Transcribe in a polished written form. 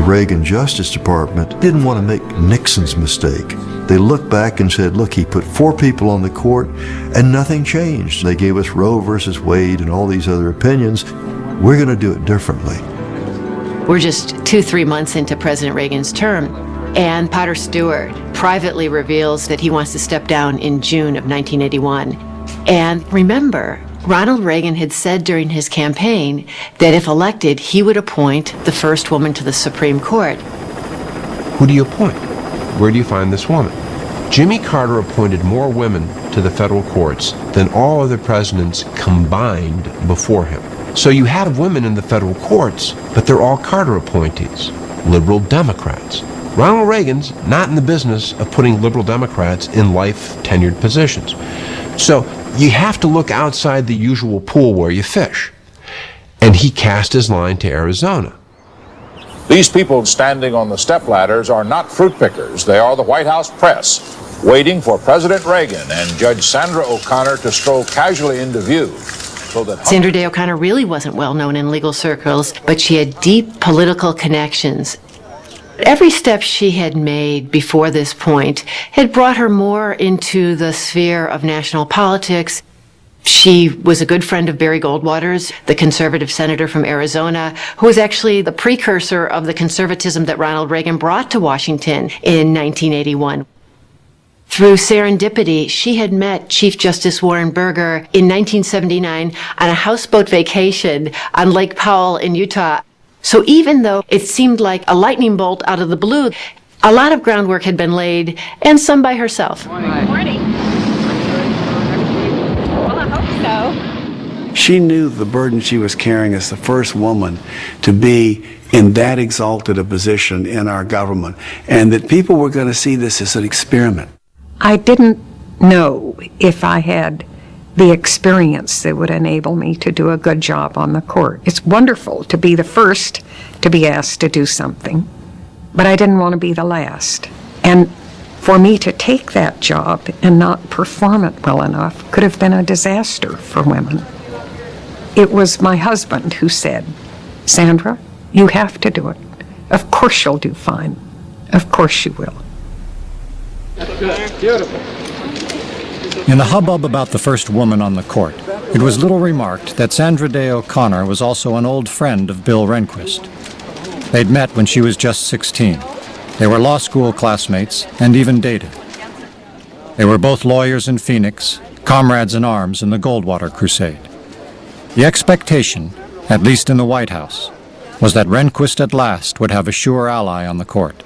Reagan Justice Department didn't want to make Nixon's mistake. They looked back and said, look, he put 4 people on the court and nothing changed. They gave us Roe versus Wade and all these other opinions. We're going to do it differently. We're just 2-3 months into President Reagan's term, and Potter Stewart privately reveals that he wants to step down in June of 1981. And remember, Ronald Reagan had said during his campaign that if elected, he would appoint the first woman to the Supreme Court. Who do you appoint? Where do you find this woman? Jimmy Carter appointed more women to the federal courts than all other presidents combined before him. So you had women in the federal courts, but they're all Carter appointees, liberal Democrats. Ronald Reagan's not in the business of putting liberal Democrats in life-tenured positions. So you have to look outside the usual pool where you fish. And he cast his line to Arizona. These people standing on the stepladders are not fruit pickers. They are the White House press, waiting for President Reagan and Judge Sandra O'Connor to stroll casually into view. So that Sandra Day O'Connor really wasn't well known in legal circles, but she had deep political connections. Every step she had made before this point had brought her more into the sphere of national politics. She was a good friend of Barry Goldwater's, the conservative senator from Arizona, who was actually the precursor of the conservatism that Ronald Reagan brought to Washington in 1981. Through serendipity, she had met Chief Justice Warren Burger in 1979 on a houseboat vacation on Lake Powell in Utah. So even though it seemed like a lightning bolt out of the blue, a lot of groundwork had been laid, and some by herself. Morning. Well, I hope so. She knew the burden she was carrying as the first woman to be in that exalted a position in our government, and that people were going to see this as an experiment. I didn't know if I had the experience that would enable me to do a good job on the court. It's wonderful to be the first to be asked to do something, but I didn't want to be the last. And for me to take that job and not perform it well enough could have been a disaster for women. It was my husband who said, Sandra, you have to do it. Of course you'll do fine. Of course you will. Beautiful. In the hubbub about the first woman on the court, it was little remarked that Sandra Day O'Connor was also an old friend of Bill Rehnquist. They'd met when she was just 16. They were law school classmates and even dated. They were both lawyers in Phoenix, comrades in arms in the Goldwater Crusade. The expectation, at least in the White House, was that Rehnquist at last would have a sure ally on the court.